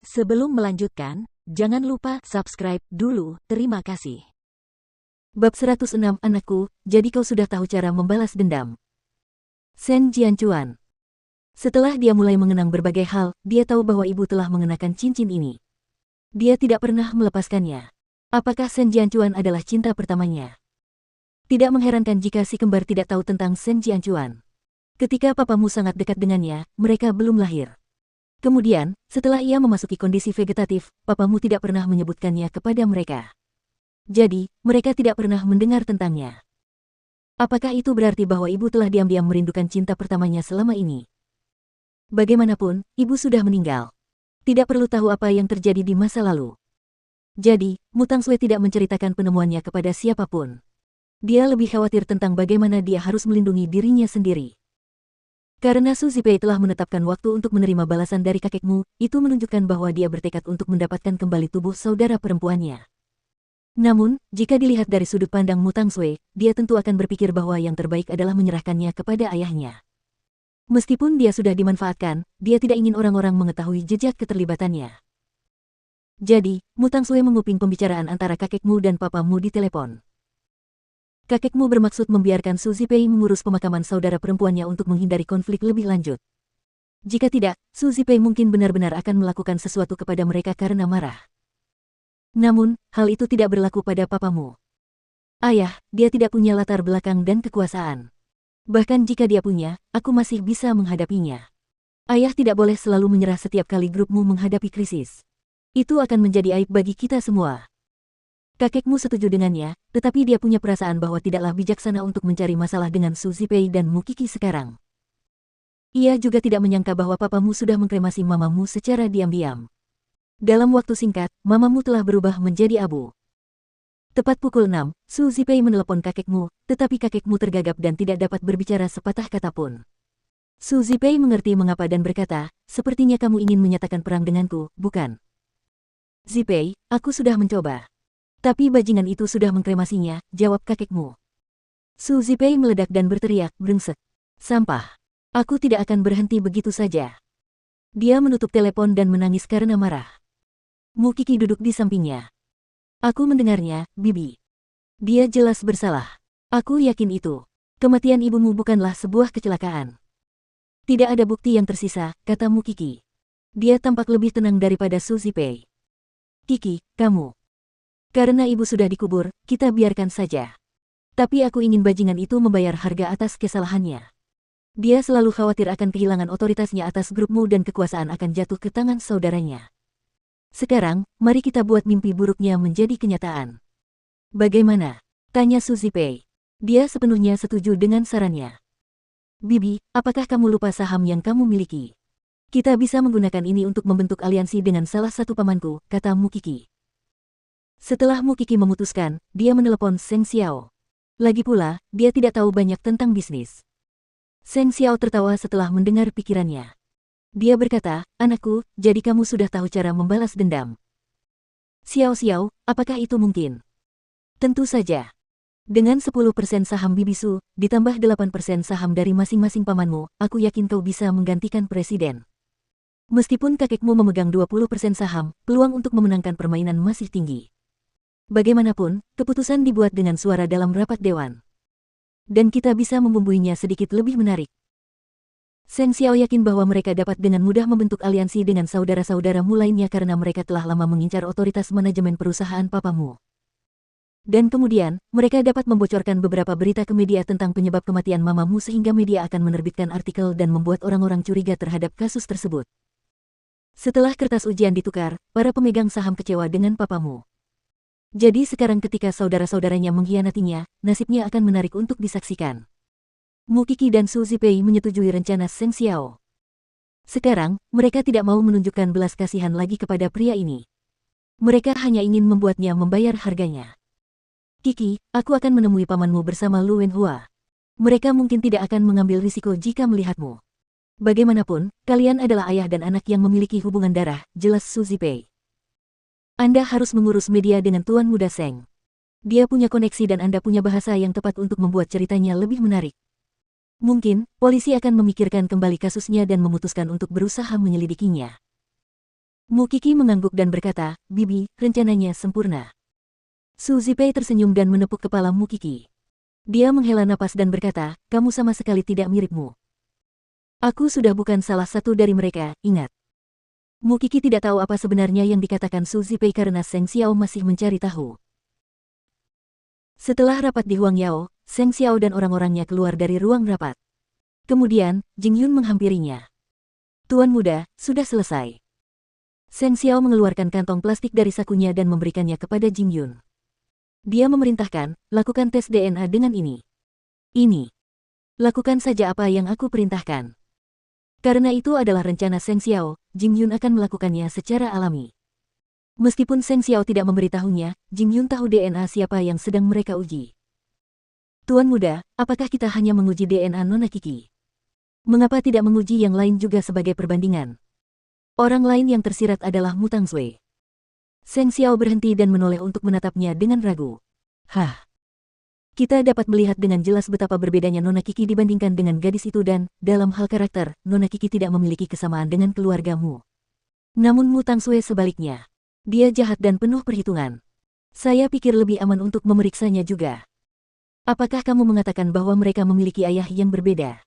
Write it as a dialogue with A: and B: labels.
A: Sebelum melanjutkan, jangan lupa subscribe dulu, terima kasih.
B: Bab 106 Anakku, jadi kau sudah tahu cara membalas dendam. Shen Jianchuan. Setelah dia mulai mengenang berbagai hal, dia tahu bahwa ibu telah mengenakan cincin ini. Dia tidak pernah melepaskannya. Apakah Shen Jianchuan adalah cinta pertamanya? Tidak mengherankan jika si kembar tidak tahu tentang Shen Jianchuan. Ketika papamu sangat dekat dengannya, mereka belum lahir. Kemudian, setelah ia memasuki kondisi vegetatif, papamu tidak pernah menyebutkannya kepada mereka. Jadi, mereka tidak pernah mendengar tentangnya. Apakah itu berarti bahwa ibu telah diam-diam merindukan cinta pertamanya selama ini? Bagaimanapun, ibu sudah meninggal. Tidak perlu tahu apa yang terjadi di masa lalu. Jadi, Mu Tangshui tidak menceritakan penemuannya kepada siapapun. Dia lebih khawatir tentang bagaimana dia harus melindungi dirinya sendiri. Karena Su Zipei telah menetapkan waktu untuk menerima balasan dari kakekmu, itu menunjukkan bahwa dia bertekad untuk mendapatkan kembali tubuh saudara perempuannya. Namun, jika dilihat dari sudut pandang Mu Tangshui, dia tentu akan berpikir bahwa yang terbaik adalah menyerahkannya kepada ayahnya. Meskipun dia sudah dimanfaatkan, dia tidak ingin orang-orang mengetahui jejak keterlibatannya. Jadi, Mu Tangshui menguping pembicaraan antara kakekmu dan papamu di telepon. Kakekmu bermaksud membiarkan Su Zipei mengurus pemakaman saudara perempuannya untuk menghindari konflik lebih lanjut. Jika tidak, Su Zipei mungkin benar-benar akan melakukan sesuatu kepada mereka karena marah. Namun, hal itu tidak berlaku pada papamu. Ayah, dia tidak punya latar belakang dan kekuasaan. Bahkan jika dia punya, aku masih bisa menghadapinya. Ayah tidak boleh selalu menyerah setiap kali grupmu menghadapi krisis. Itu akan menjadi aib bagi kita semua. Kakekmu setuju dengannya, tetapi dia punya perasaan bahwa tidaklah bijaksana untuk mencari masalah dengan Su Zipei dan Mu Qixi sekarang. Ia juga tidak menyangka bahwa papamu sudah mengkremasi mamamu secara diam-diam. Dalam waktu singkat, mamamu telah berubah menjadi abu. Tepat pukul 6, Su Zipei menelepon kakekmu, tetapi kakekmu tergagap dan tidak dapat berbicara sepatah kata pun. Su Zipei mengerti mengapa dan berkata, sepertinya kamu ingin menyatakan perang denganku, bukan? Zipei, aku sudah mencoba. Tapi bajingan itu sudah mengkremasinya, jawab kakekmu. Su Zipei meledak dan berteriak, brengsek. Sampah. Aku tidak akan berhenti begitu saja. Dia menutup telepon dan menangis karena marah. Mu Qixi duduk di sampingnya. Aku mendengarnya, Bibi. Dia jelas bersalah. Aku yakin itu. Kematian ibumu bukanlah sebuah kecelakaan. Tidak ada bukti yang tersisa, kata Mu Qixi. Dia tampak lebih tenang daripada Su Zipei. Qixi, kamu. Karena ibu sudah dikubur, kita biarkan saja. Tapi aku ingin bajingan itu membayar harga atas kesalahannya. Dia selalu khawatir akan kehilangan otoritasnya atas grupmu dan kekuasaan akan jatuh ke tangan saudaranya. Sekarang, mari kita buat mimpi buruknya menjadi kenyataan. Bagaimana? Tanya Su Zipei. Dia sepenuhnya setuju dengan sarannya. Bibi, apakah kamu lupa saham yang kamu miliki? Kita bisa menggunakan ini untuk membentuk aliansi dengan salah satu pamanku, kata Mu Qixi. Setelah Mu Qixi memutuskan, dia menelepon Seng Xiao. Lagi pula, dia tidak tahu banyak tentang bisnis. Seng Xiao tertawa setelah mendengar pikirannya. Dia berkata, anakku, jadi kamu sudah tahu cara membalas dendam. Xiao Xiao, apakah itu mungkin? Tentu saja. Dengan 10% saham Bibisu, ditambah 8% saham dari masing-masing pamanmu, aku yakin kau bisa menggantikan presiden. Meskipun kakekmu memegang 20% saham, peluang untuk memenangkan permainan masih tinggi. Bagaimanapun, keputusan dibuat dengan suara dalam rapat dewan. Dan kita bisa membumbuinya sedikit lebih menarik. Seng Xiao yakin bahwa mereka dapat dengan mudah membentuk aliansi dengan saudara-saudaramu lainnya karena mereka telah lama mengincar otoritas manajemen perusahaan papamu. Dan kemudian, mereka dapat membocorkan beberapa berita ke media tentang penyebab kematian mamamu sehingga media akan menerbitkan artikel dan membuat orang-orang curiga terhadap kasus tersebut. Setelah kertas ujian ditukar, para pemegang saham kecewa dengan papamu. Jadi sekarang ketika saudara-saudaranya mengkhianatinya, nasibnya akan menarik untuk disaksikan. Mu Qixi dan Su Zipei menyetujui rencana Seng Xiao. Sekarang, mereka tidak mau menunjukkan belas kasihan lagi kepada pria ini. Mereka hanya ingin membuatnya membayar harganya. Qixi, aku akan menemui pamanmu bersama Lu Wenhua. Mereka mungkin tidak akan mengambil risiko jika melihatmu. Bagaimanapun, kalian adalah ayah dan anak yang memiliki hubungan darah, jelas Su Zipei. Anda harus mengurus media dengan Tuan Muda Seng. Dia punya koneksi dan Anda punya bahasa yang tepat untuk membuat ceritanya lebih menarik. Mungkin, polisi akan memikirkan kembali kasusnya dan memutuskan untuk berusaha menyelidikinya. Mu Qi mengangguk dan berkata, Bibi, rencananya sempurna. Su Zipei tersenyum dan menepuk kepala Mu Qi. Dia menghela napas dan berkata, kamu sama sekali tidak miripmu. Aku sudah bukan salah satu dari mereka, ingat. Mu Qi tidak tahu apa sebenarnya yang dikatakan Su Zipei karena Seng Xiao masih mencari tahu. Setelah rapat di Huangyao, Seng Xiao dan orang-orangnya keluar dari ruang rapat. Kemudian, Jing Yun menghampirinya. Tuan muda, sudah selesai. Seng Xiao mengeluarkan kantong plastik dari sakunya dan memberikannya kepada Jing Yun. Dia memerintahkan, lakukan tes DNA dengan ini. Ini. Lakukan saja apa yang aku perintahkan. Karena itu adalah rencana Seng Xiao, Jing Yun akan melakukannya secara alami. Meskipun Seng Xiao tidak memberitahunya, Jing Yun tahu DNA siapa yang sedang mereka uji. Tuan muda, apakah kita hanya menguji DNA Nona Qi? Mengapa tidak menguji yang lain juga sebagai perbandingan? Orang lain yang tersirat adalah Mu Tangshui. Seng Xiao berhenti dan menoleh untuk menatapnya dengan ragu. Hah? Kita dapat melihat dengan jelas betapa berbedanya Nona Qi dibandingkan dengan gadis itu dan, dalam hal karakter, Nona Qi tidak memiliki kesamaan dengan keluargamu. Namun Mu Tangshui sebaliknya. Dia jahat dan penuh perhitungan. Saya pikir lebih aman untuk memeriksanya juga. Apakah kamu mengatakan bahwa mereka memiliki ayah yang berbeda?